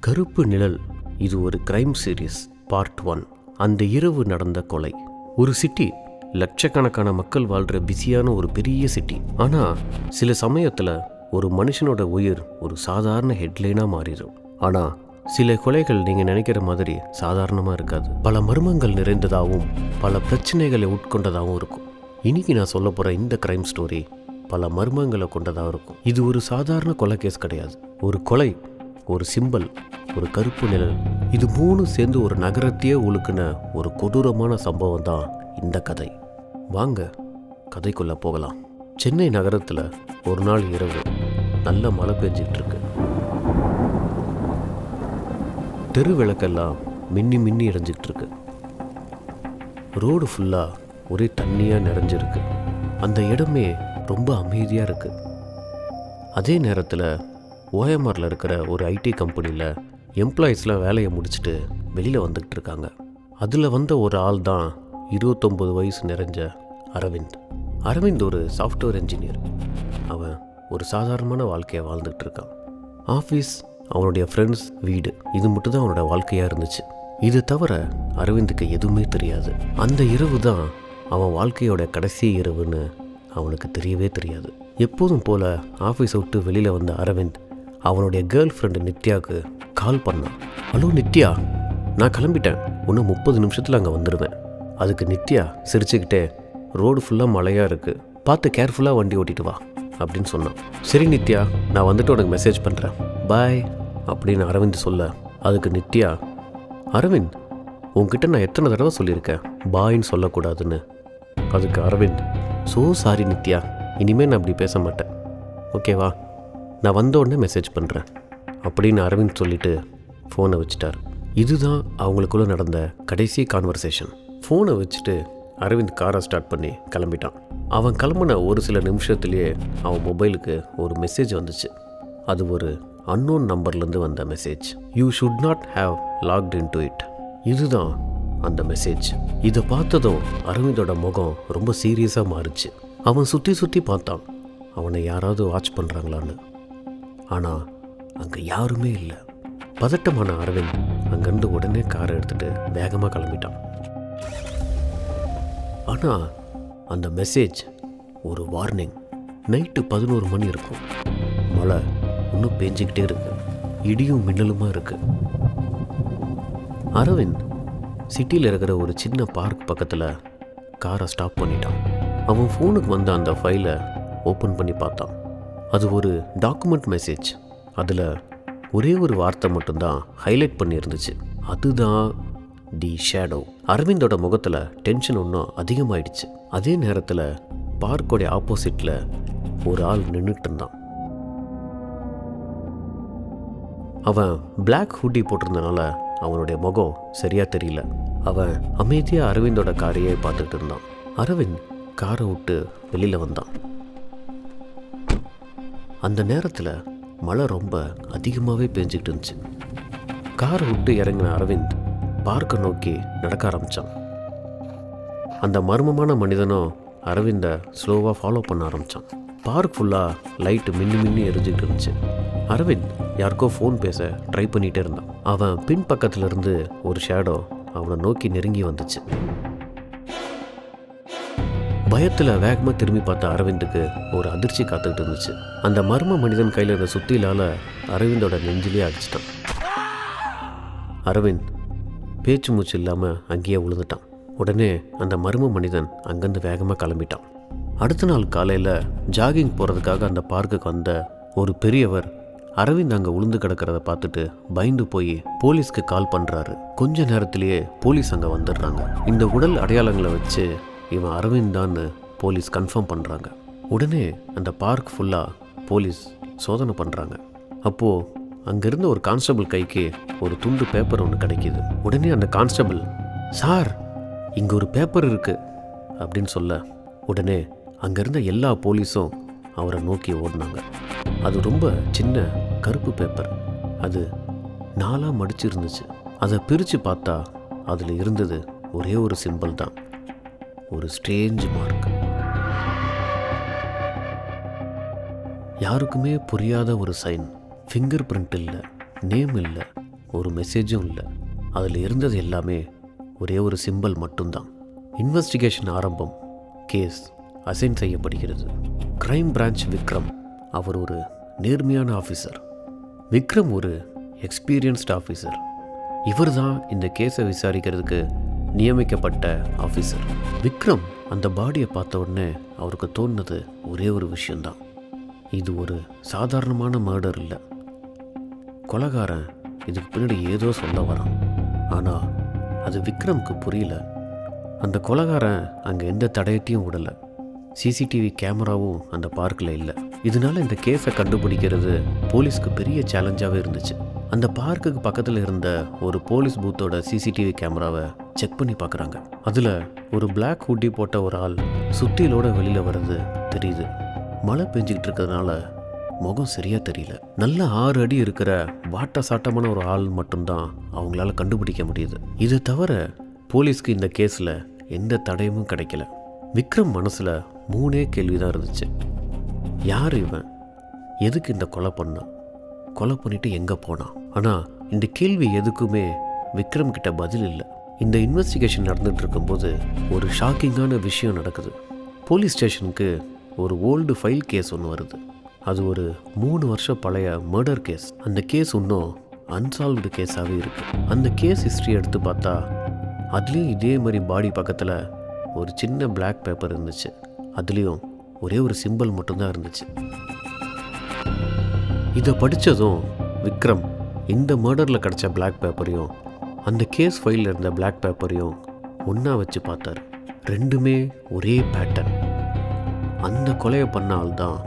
கருப்பு நிழல் இது ஒரு கிரைம் சீரிஸ் பார்ட் 1. அந்த இரவு நடந்த கொலை. ஒரு சிட்டி, லட்சக்கணக்கான மக்கள் வாழ்கிற பிஸியான ஒரு பெரிய சிட்டி. ஆனால் சில சமயத்தில் ஒரு மனுஷனோட உயிர் ஒரு சாதாரண ஹெட்லைனாக மாறிடும். ஆனால் சில கொலைகள் நீங்கள் நினைக்கிற மாதிரி சாதாரணமாக இருக்காது. பல மர்மங்கள் நிறைந்ததாகவும் பல பிரச்சனைகளை உட்கொண்டதாகவும் இருக்கும். இன்னைக்கு நான் சொல்ல போகிற இந்த கிரைம் ஸ்டோரி பல மர்மங்களை கொண்டதாக இருக்கும். இது ஒரு சாதாரண கொலை கேஸ் கிடையாது. ஒரு கொலை, ஒரு சிம்பல், ஒரு கருப்பு நிழல், இது மூணு சேர்ந்து ஒரு நகரத்தையே உழுக்குன ஒரு கொடூரமான சம்பவம் தான் இந்த கதை. வாங்க கதைக்குள்ளே போகலாம். சென்னை நகரத்தில் ஒரு நாள் இரவு நல்ல மழை பெஞ்சிட்டு இருக்கு. தெரு விளக்கெல்லாம் மின்னி மின்னி இறைஞ்சிக்கிட்டு இருக்கு. ரோடு ஃபுல்லாக ஒரே தண்ணியாக நிறைஞ்சிருக்கு. அந்த இடமே ரொம்ப அமைதியாக இருக்கு. அதே நேரத்தில் ஓஎம்ஆரில் இருக்கிற ஒரு ஐடி கம்பெனியில் எம்ப்ளாயீஸ்லாம் வேலையை முடிச்சுட்டு வெளியில் வந்துக்கிட்டு இருக்காங்க. அதில் வந்த ஒரு ஆள் தான் 29 வயசு நிறைஞ்ச அரவிந்த். அரவிந்த் ஒரு சாஃப்ட்வேர் இன்ஜினியர். அவன் ஒரு சாதாரணமான வாழ்க்கையை வாழ்ந்துகிட்டு இருக்கான். ஆஃபீஸ், அவனுடைய ஃப்ரெண்ட்ஸ், வீடு, இது மட்டும் தான் அவனோட வாழ்க்கையாக இருந்துச்சு. இது தவிர அரவிந்துக்கு எதுவுமே தெரியாது. அந்த இரவு தான் அவன் வாழ்க்கையோட கடைசி இரவுன்னு அவனுக்கு தெரியவே தெரியாது. எப்போதும் போல் ஆஃபீஸை விட்டு வெளியில் வந்த அரவிந்த் அவனுடைய கேர்ள் ஃப்ரெண்டு நித்யாவுக்கு கால் பண்ணான். ஹலோ நித்யா, நான் கிளம்பிட்டேன், இன்னும் 30 நிமிஷத்தில் அங்கே வந்துடுவேன். அதுக்கு நித்யா சிரிச்சுக்கிட்டே, ரோடு ஃபுல்லாக மழையாக இருக்குது, பார்த்து கேர்ஃபுல்லாக வண்டி ஓட்டிட்டு வா அப்படின்னு சொன்னான். சரி நித்யா, நான் வந்துட்டு உனக்கு மெசேஜ் பண்ணுறேன், பாய் அப்படின்னு அரவிந்த் சொல்ல, அதுக்கு நித்யா, அரவிந்த் உன்கிட்ட நான் எத்தனை தடவை சொல்லியிருக்கேன் பாயின்னு சொல்லக்கூடாதுன்னு. அதுக்கு அரவிந்த், ஸோ சாரி நித்யா, இனிமேல் நான் அப்படி பேச மாட்டேன், ஓகேவா, நான் வந்த உடனே மெசேஜ் பண்ணுறேன் அப்படின்னு அரவிந்த் சொல்லிவிட்டு ஃபோனை வச்சுட்டார். இதுதான் அவங்களுக்குள்ளே நடந்த கடைசி கான்வர்சேஷன். ஃபோனை வச்சுட்டு அரவிந்த் காரை ஸ்டார்ட் பண்ணி கிளம்பிட்டான். அவன் கிளம்புன ஒரு சில நிமிஷத்துலேயே அவன் மொபைலுக்கு ஒரு மெசேஜ் வந்துச்சு. அது ஒரு அன்னோன் நம்பர்லேருந்து வந்த message. You should not have locked in to it. இதுதான் அந்த மெசேஜ். இதை பார்த்ததும் அரவிந்தோட முகம் ரொம்ப சீரியஸாக மாறிச்சு. அவன் சுற்றி சுற்றி பார்த்தான், அவனை யாராவது வாட்ச் பண்ணுறாங்களான்னு. ஆனால் அங்கே யாருமே இல்லை. பதட்டமான அரவிந்த் அங்கேருந்து உடனே காரை எடுத்துகிட்டு வேகமாக கிளம்பிட்டான். ஆனால் அந்த மெசேஜ் ஒரு வார்னிங். நைட்டு 11 மணி இருக்கும். மழை இன்னும் பேஞ்சிக்கிட்டே இருக்கு. இடியும் மின்னலுமாக இருக்கு. அரவிந்த் சிட்டியில் இருக்கிற ஒரு சின்ன பார்க் பக்கத்தில் காரை ஸ்டாப் பண்ணிட்டான். அவன் ஃபோனுக்கு வந்த அந்த ஃபைலை ஓப்பன் பண்ணி பார்த்தான். அது ஒரு டாக்குமெண்ட் மெசேஜ். அதில் ஒரே ஒரு வார்த்தை மட்டும்தான் ஹைலைட் பண்ணியிருந்துச்சு. அதுதான் தி ஷேடோ. அரவிந்தோட முகத்தில் டென்ஷன் இன்னும் அதிகமாயிடுச்சு. அதே நேரத்தில் பார்க்கோடைய ஆப்போசிட்டில் ஒரு ஆள் நின்றுட்டு இருந்தான். அவன் பிளாக் ஹூடி போட்டிருந்தனால அவனுடைய முகம் சரியாக தெரியல. அவன் அமைதியாக அரவிந்தோட காரையே பார்த்துட்டு இருந்தான். அரவிந்த் காரை விட்டு வெளியில் வந்தான். அந்த நேரத்தில் மழை ரொம்ப அதிகமாகவே பெஞ்சிக்கிட்டு இருந்துச்சு. காரை விட்டு இறங்கின அரவிந்த் பார்க்கை நோக்கி நடக்க ஆரம்பித்தான். அந்த மர்மமான மனிதனும் அரவிந்தை ஸ்லோவாக ஃபாலோ பண்ண ஆரம்பித்தான். பார்க் ஃபுல்லாக லைட்டு மின்னி மின்னி எரிஞ்சிக்கிட்டு இருந்துச்சு. அரவிந்த் யாருக்கோ ஃபோன் பேச ட்ரை பண்ணிகிட்டே இருந்தான். அவன் பின் பக்கத்துலேருந்து ஒரு ஷேடோ அவனை நோக்கி நெருங்கி வந்துச்சு. பயத்தில் வேகமாக திரும்பி பார்த்த அரவிந்துக்கு ஒரு அதிர்ச்சி காத்துக்கிட்டு இருந்துச்சு. அந்த மர்ம மனிதன் கையில் இருந்த சுத்திலால் அரவிந்தோட நெஞ்சிலே அடிச்சிட்டான். அரவிந்த் பேச்சு மூச்சு இல்லாமல் அங்கேயே விழுந்துட்டான். உடனே அந்த மர்ம மனிதன் அங்கேருந்து வேகமாக கிளம்பிட்டான். அடுத்த நாள் காலையில் ஜாகிங் போகிறதுக்காக அந்த பார்க்குக்கு வந்த ஒரு பெரியவர் அரவிந்த் அங்கே உளுந்து கிடக்கிறத பார்த்துட்டு பயந்து போய் போலீஸ்க்கு கால் பண்ணுறாரு. கொஞ்ச நேரத்திலேயே போலீஸ் அங்கே வந்துடுறாங்க. இந்த உடல் அடையாளங்களை வச்சு இவன் அரவிந்த் தான் போலீஸ் கன்ஃபார்ம் பண்ணுறாங்க. உடனே அந்த பார்க் ஃபுல்லாக போலீஸ் சோதனை பண்ணுறாங்க. அப்போது அங்கேருந்து ஒரு கான்ஸ்டபிள் கைக்கு ஒரு துண்டு பேப்பர் ஒன்று கிடைக்கிது. உடனே அந்த கான்ஸ்டபிள், சார் இங்கே ஒரு பேப்பர் இருக்குது அப்படின்னு சொல்ல, உடனே அங்கேருந்த எல்லா போலீஸும் அவரை நோக்கி ஓடினாங்க. அது ரொம்ப சின்ன கருப்பு பேப்பர். அது 4 மடிச்சு இருந்துச்சு. அதை பிரித்து பார்த்தா அதில் இருந்தது ஒரே ஒரு சிம்பிள் தான், ஒரு ஸ்ட்ரேஞ்ச் மார்க். யாருக்குமே புரியாத ஒரு சைன். ஃபிங்கர் பிரிண்ட் இல்லை, நேம் இல்லை, ஒரு மெசேஜும் இல்லை. அதில் இருந்தது எல்லாமே ஒரே ஒரு சிம்பல் மட்டும்தான். இன்வெஸ்டிகேஷன் ஆரம்பம். கேஸ் அசைன் செய்யப்படுகிறது. Crime branch Vikram. அவர் ஒரு நேர்மையான ஆஃபீஸர். விக்ரம் ஒரு எக்ஸ்பீரியன்ஸ்ட் ஆஃபீஸர். இவர் தான் இந்த கேஸை விசாரிக்கிறதுக்கு நியமிக்கப்பட்ட ஆஃபீஸர். விக்ரம் அந்த பாடியை பார்த்த உடனே அவருக்கு தோணுனது ஒரே ஒரு விஷயந்தான். இது ஒரு சாதாரணமான மர்டர் இல்லை. கொலைகாரன் இதுக்கு பின்னாடி ஏதோ சொல்ல வரான். ஆனால் அது விக்ரமுக்கு புரியல. அந்த கொலைகாரன் அங்கே எந்த தடயத்தையும் விடலை. சிசிடிவி கேமராவும் அந்த பார்க்கில் இல்லை. இதனால இந்த கேஸை கண்டுபிடிக்கிறது போலீஸ்க்கு பெரிய சேலஞ்சாகவே இருந்துச்சு. அந்த பார்க்குக்கு பக்கத்தில் இருந்த ஒரு போலீஸ் பூத்தோட சிசிடிவி கேமராவை செக் பண்ணி பார்க்குறாங்க. அதில் ஒரு பிளாக் ஹூட்டி போட்ட ஒரு ஆள் சுத்தியிலோட வெளியில் வர்றது தெரியுது. மழை பெஞ்சிக்கிட்டு இருக்கிறதுனால முகம் சரியாக தெரியல. நல்ல 6 அடி இருக்கிற வாட்ட சாட்டமான ஒரு ஆள் மட்டும்தான் அவங்களால கண்டுபிடிக்க முடியுது. இதை தவிர போலீஸ்க்கு இந்த கேஸில் எந்த தடயமும் கிடைக்கல. விக்ரம் மனசில் 3 கேள்வி தான் இருந்துச்சு. யார் இவன்? எதுக்கு இந்த கொலை பண்ணான்? கொலை பண்ணிட்டு எங்கே போனான்? ஆனால் இந்த கேள்வி எதுக்குமே விக்ரம் கிட்ட பதில் இல்லை. இந்த இன்வெஸ்டிகேஷன் நடந்துகிட்டு இருக்கும்போது ஒரு ஷாக்கிங்கான விஷயம் நடக்குது. போலீஸ் ஸ்டேஷனுக்கு ஒரு ஓல்டு ஃபைல் கேஸ் ஒன்று வருது. அது ஒரு 3 வருஷம் பழைய மர்டர் கேஸ். அந்த கேஸ் இன்னும் அன்சால்வ்டு கேஸாகவே இருக்குது. அந்த கேஸ் ஹிஸ்ட்ரி எடுத்து பார்த்தா அதுலேயும் இதே மாதிரி பாடி பக்கத்தில் ஒரு சின்ன பிளாக் பேப்பர் இருந்துச்சு. அதுலேயும் ஒரே ஒரு சிம்பிள் மட்டும்தான் இருந்துச்சு. இதை படித்ததும் விக்ரம் இந்த மர்டரில் கிடச்ச பிளாக் பேப்பரையும் அந்த கேஸ் ஃபைலில் இருந்த பிளாக் பேப்பரையும் ஒன்றா வச்சு பார்த்தார். ரெண்டுமே ஒரே பேட்டர்ன். அந்த கொலையை பண்ண ஆள் தான்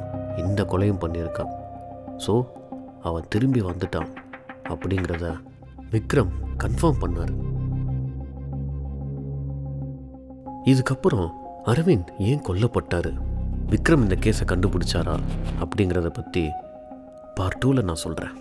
இந்த கொலையும் பண்ணியிருக்கான். ஸோ அவன் திரும்பி வந்துட்டான் அப்படிங்கிறத விக்ரம் கன்ஃபார்ம் பண்ணார். இதுக்கப்புறம் அரவிந்த் ஏன் கொல்லப்பட்டார், விக்ரம் இந்த கேஸை கண்டுபிடிச்சாரா அப்படிங்கிறத பற்றி பார்ட் 2ல் நான் சொல்கிறேன்.